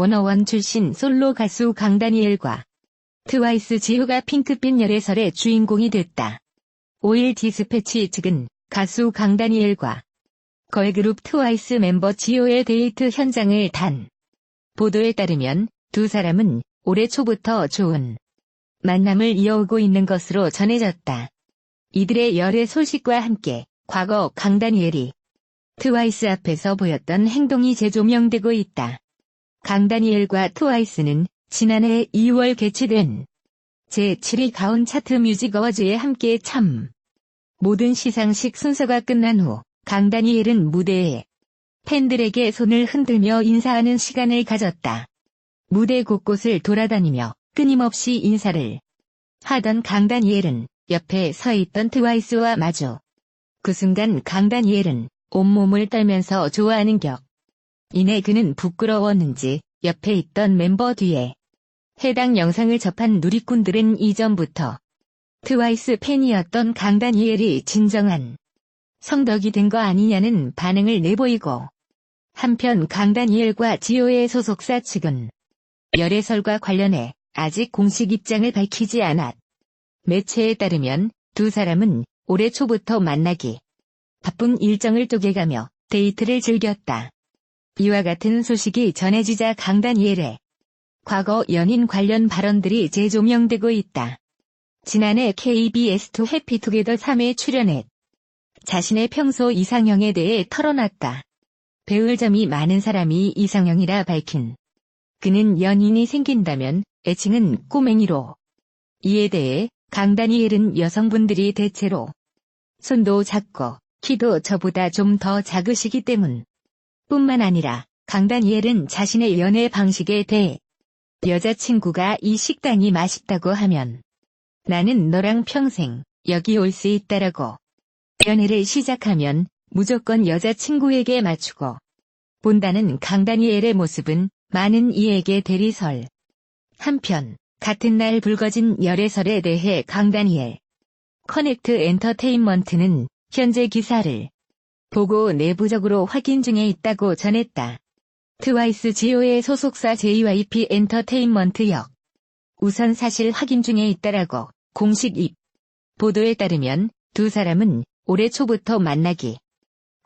워너원 출신 솔로 가수 강다니엘과 트와이스 지효가 핑크빛 열애설의 주인공이 됐다. 5일 디스패치 측은 가수 강다니엘과 걸그룹 트와이스 멤버 지효의 데이트 현장을 단. 보도에 따르면 두 사람은 올해 초부터 좋은 만남을 이어오고 있는 것으로 전해졌다. 이들의 열애 소식과 함께 과거 강다니엘이 트와이스 앞에서 보였던 행동이 재조명되고 있다. 강다니엘과 트와이스는 지난해 2월 개최된 제7위 가온 차트 뮤직 어워즈에 함께 모든 시상식 순서가 끝난 후 강다니엘은 무대에 팬들에게 손을 흔들며 인사하는 시간을 가졌다. 무대 곳곳을 돌아다니며 끊임없이 인사를 하던 강다니엘은 옆에 서 있던 트와이스와 마주. 그 순간 강다니엘은 온몸을 떨면서 좋아하는 격. 이내 그는 부끄러웠는지 옆에 있던 멤버 뒤에 해당 영상을 접한 누리꾼들은 이전부터 트와이스 팬이었던 강다니엘이 진정한 성덕이 된 거 아니냐는 반응을 내보이고, 한편 강다니엘과 지효의 소속사 측은 열애설과 관련해 아직 공식 입장을 밝히지 않았. 매체에 따르면 두 사람은 올해 초부터 만나기 바쁜 일정을 쪼개가며 데이트를 즐겼다. 이와 같은 소식이 전해지자 강다니엘의 과거 연인 관련 발언들이 재조명되고 있다. 지난해 KBS2 해피투게더 3에 출연해 자신의 평소 이상형에 대해 털어놨다. 배울 점이 많은 사람이 이상형이라 밝힌 그는 연인이 생긴다면 애칭은 꼬맹이로. 이에 대해 강다니엘은 여성분들이 대체로 손도 작고 키도 저보다 좀 더 작으시기 때문 뿐만 아니라 강다니엘은 자신의 연애 방식에 대해 여자친구가 이 식당이 맛있다고 하면 나는 너랑 평생 여기 올 수 있다라고 연애를 시작하면 무조건 여자친구에게 맞추고 본다는 강다니엘의 모습은 많은 이에게 대리설. 한편 같은 날 불거진 열애설에 대해 강다니엘 커넥트 엔터테인먼트는 현재 기사를 보고 내부적으로 확인 중에 있다고 전했다. 트와이스 지효의 소속사 JYP 엔터테인먼트 역 우선 사실 확인 중에 있다라고 공식 입 보도에 따르면 두 사람은 올해 초부터 만나기.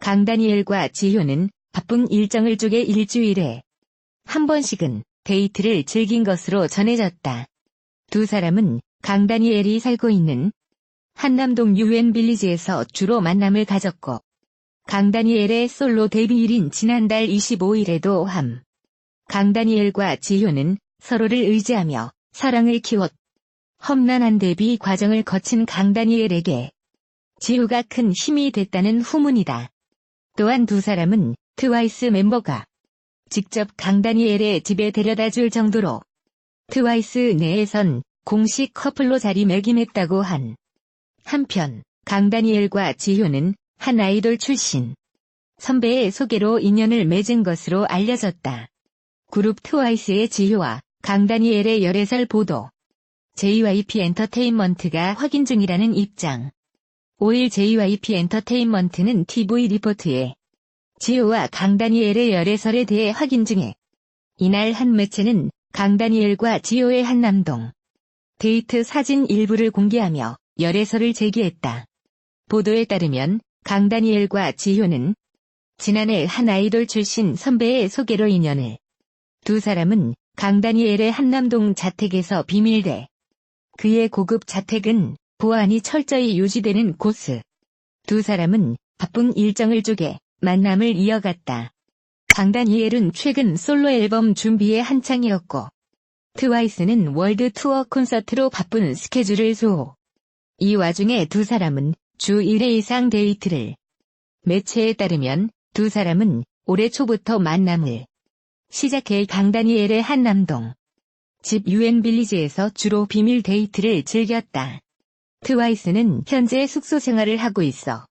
강다니엘과 지효는 바쁜 일정을 쪼개 일주일에 한 번씩은 데이트를 즐긴 것으로 전해졌다. 두 사람은 강다니엘이 살고 있는 한남동 유엔빌리지에서 주로 만남을 가졌고 강다니엘의 솔로 데뷔일인 지난달 25일에도 강다니엘과 지효는 서로를 의지하며 사랑을 키웠. 험난한 데뷔 과정을 거친 강다니엘에게 지효가 큰 힘이 됐다는 후문이다. 또한 두 사람은 트와이스 멤버가 직접 강다니엘의 집에 데려다 줄 정도로 트와이스 내에선 공식 커플로 자리매김했다고 한편 강다니엘과 지효는 한 아이돌 출신 선배의 소개로 인연을 맺은 것으로 알려졌다. 그룹 트와이스의 지효와 강다니엘의 열애설 보도. JYP 엔터테인먼트가 확인 중이라는 입장. 5일 JYP 엔터테인먼트는 TV 리포트에 지효와 강다니엘의 열애설에 대해 확인 중에 이날 한 매체는 강다니엘과 지효의 한남동 데이트 사진 일부를 공개하며 열애설을 제기했다. 보도에 따르면 강다니엘과 지효는 지난해 한 아이돌 출신 선배의 소개로 인연을. 두 사람은 강다니엘의 한남동 자택에서 비밀대. 그의 고급 자택은 보안이 철저히 유지되는 곳. 두 사람은 바쁜 일정을 쪼개 만남을 이어갔다. 강다니엘은 최근 솔로 앨범 준비에 한창이었고 트와이스는 월드 투어 콘서트로 바쁜 스케줄을 소호. 이 와중에 두 사람은 주 1회 이상 데이트를. 매체에 따르면 두 사람은 올해 초부터 만남을 시작해 강다니엘의 한남동 집 유엔빌리지에서 주로 비밀 데이트를 즐겼다. 트와이스는 현재 숙소 생활을 하고 있어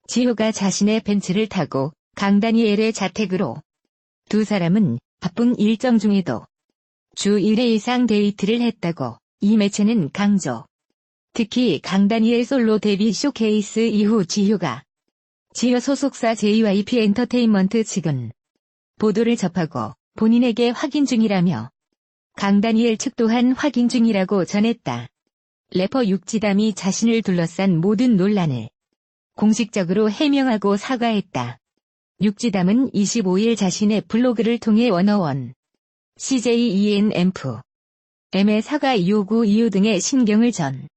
지효가 자신의 벤츠를 타고 강다니엘의 자택으로. 두 사람은 바쁜 일정 중에도 주 1회 이상 데이트를 했다고 이 매체는 강조. 특히 강다니엘 솔로 데뷔 쇼케이스 이후 지효 소속사 JYP 엔터테인먼트 측은 보도를 접하고 본인에게 확인 중이라며 강다니엘 측 또한 확인 중이라고 전했다. 래퍼 육지담이 자신을 둘러싼 모든 논란을 공식적으로 해명하고 사과했다. 육지담은 25일 자신의 블로그를 통해 워너원 CJENF.M의 사과 요구 이유 등의 신경을 전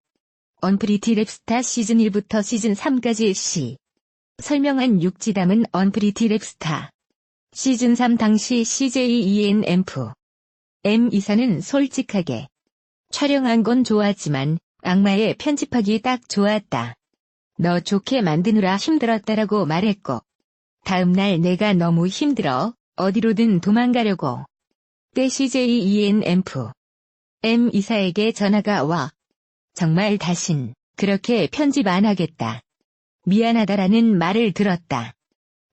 언프리티 랩스타 시즌 1부터 시즌 3까지 설명한 육지담은 언프리티 랩스타 시즌 3 당시 CJENF.M 이사는 솔직하게 촬영한 건 좋았지만 악마의 편집하기 딱 좋았다. 너 좋게 만드느라 힘들었다라고 말했고 다음날 내가 너무 힘들어 어디로든 도망가려고 때 CJENF.M 이사에게 전화가 와 정말 다신 그렇게 편집 안 하겠다. 미안하다라는 말을 들었다.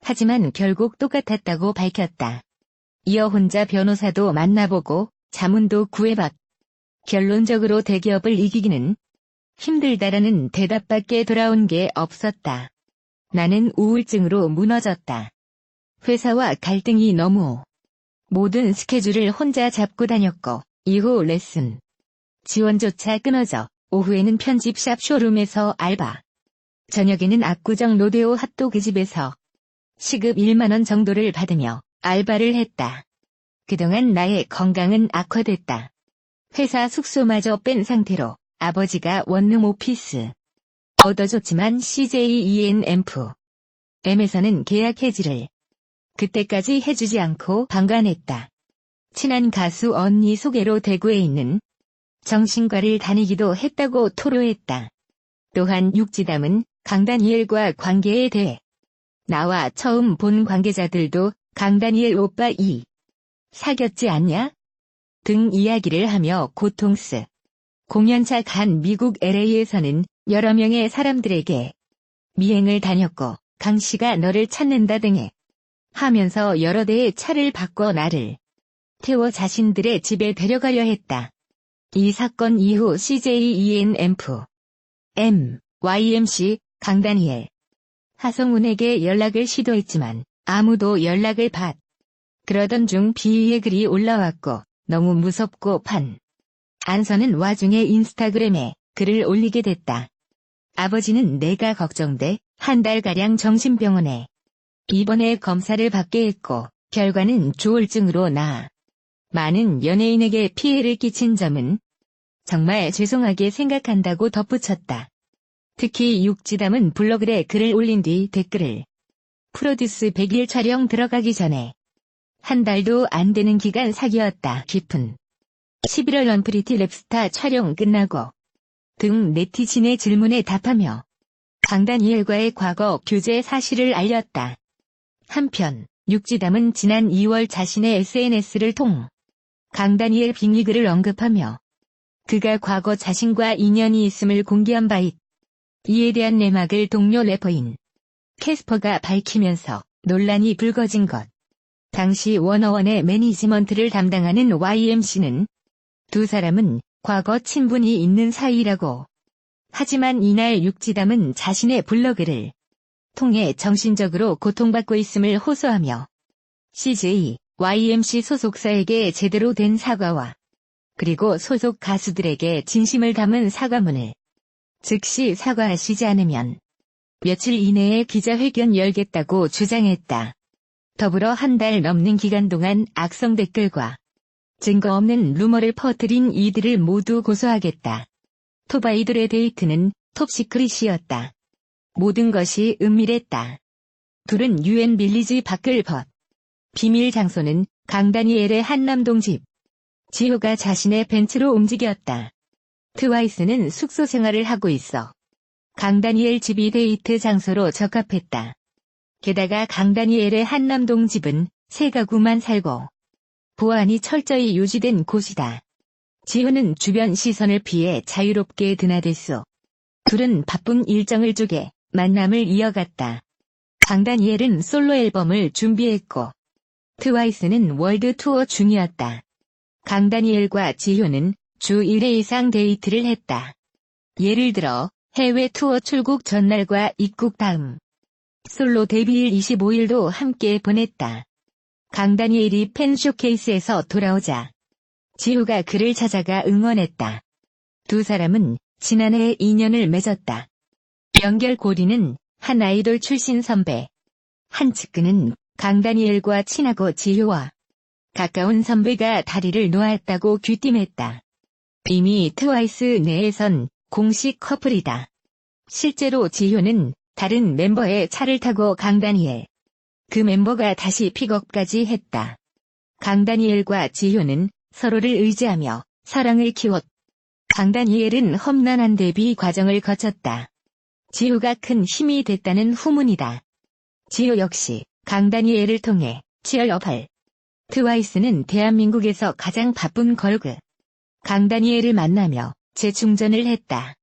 하지만 결국 똑같았다고 밝혔다. 이어 혼자 변호사도 만나보고 자문도 구해봤. 결론적으로 대기업을 이기기는 힘들다라는 대답밖에 돌아온 게 없었다. 나는 우울증으로 무너졌다. 회사와 갈등이 너무 모든 스케줄을 혼자 잡고 다녔고 이후 레슨 지원조차 끊어져 오후에는 편집샵 쇼룸에서 알바 저녁에는 압구정 로데오 핫도그 집에서 시급 1만원 정도를 받으며 알바를 했다. 그동안 나의 건강은 악화됐다. 회사 숙소마저 뺀 상태로 아버지가 원룸 오피스 얻어줬지만 CJENF.M에서는 계약 해지를 그때까지 해주지 않고 방관했다. 친한 가수 언니 소개로 대구에 있는 정신과를 다니기도 했다고 토로했다. 또한 육지담은 강다니엘과 관계에 대해 나와 처음 본 관계자들도 강다니엘 오빠 사귀었지 않냐? 등 이야기를 하며 고통스 공연차 간 미국 LA에서는 여러 명의 사람들에게 미행을 다녔고 강 씨가 너를 찾는다 등에 하면서 여러 대의 차를 바꿔 나를 태워 자신들의 집에 데려가려 했다. 이 사건 이후 CJENF.M, YMC, 강다니엘, 하성운에게 연락을 시도했지만 아무도 연락을 그러던 중 비위의 글이 올라왔고 너무 무섭고 안 서는 와중에 인스타그램에 글을 올리게 됐다. 아버지는 내가 걱정돼 한 달가량 정신병원에 입원해 검사를 받게 했고 결과는 조울증으로 많은 연예인에게 피해를 끼친 점은 정말 죄송하게 생각한다고 덧붙였다. 특히 육지담은 블로그에 글을 올린 뒤 댓글을 프로듀스 100일 촬영 들어가기 전에 한 달도 안 되는 기간 사귀었다 싶은 11월 언프리티 랩스타 촬영 끝나고 등 네티즌의 질문에 답하며 강다니엘과의 과거 교제 사실을 알렸다. 한편 육지담은 지난 2월 자신의 SNS를 강다니엘 빙의글을 언급하며 그가 과거 자신과 인연이 있음을 공개한 바 이에 대한 내막을 동료 래퍼인 캐스퍼가 밝히면서 논란이 불거진 것. 당시 워너원의 매니지먼트를 담당하는 YMC는 두 사람은 과거 친분이 있는 사이라고. 하지만 이날 육지담은 자신의 블로그를 통해 정신적으로 고통받고 있음을 호소하며 CJ, YMC 소속사에게 제대로 된 사과와 그리고 소속 가수들에게 진심을 담은 사과문을 즉시 사과하시지 않으면 며칠 이내에 기자회견 열겠다고 주장했다. 더불어 한 달 넘는 기간 동안 악성 댓글과 증거 없는 루머를 퍼뜨린 이들을 모두 고소하겠다. 토바이들의 데이트는 톱시크릿이었다. 모든 것이 은밀했다. 둘은 UN 빌리지 밖을 비밀 장소는 강다니엘의 한남동 집. 지효가 자신의 벤츠로 움직였다. 트와이스는 숙소 생활을 하고 있어 강다니엘 집이 데이트 장소로 적합했다. 게다가 강다니엘의 한남동 집은 세 가구만 살고 보안이 철저히 유지된 곳이다. 지효는 주변 시선을 피해 자유롭게 드나들수. 둘은 바쁜 일정을 쪼개 만남을 이어갔다. 강다니엘은 솔로 앨범을 준비했고 트와이스는 월드 투어 중이었다. 강다니엘과 지효는 주 1회 이상 데이트를 했다. 예를 들어 해외 투어 출국 전날과 입국 다음 솔로 데뷔일 25일도 함께 보냈다. 강다니엘이 팬 쇼케이스에서 돌아오자 지효가 그를 찾아가 응원했다. 두 사람은 지난해 인연을 맺었다. 연결고리는 한 아이돌 출신 선배. 한측근은 강다니엘과 친하고 지효와 가까운 선배가 다리를 놓았다고 귀띔했다. 이미 트와이스 내에선 공식 커플이다. 실제로 지효는 다른 멤버의 차를 타고 강다니엘, 그 멤버가 다시 픽업까지 했다. 강다니엘과 지효는 서로를 의지하며 사랑을 키웠다. 강다니엘은 험난한 데뷔 과정을 거쳤다. 지효가 큰 힘이 됐다는 후문이다. 지효 역시 강다니엘을 통해 취업할. 트와이스는 대한민국에서 가장 바쁜 걸그 강다니엘을 만나며 재충전을 했다.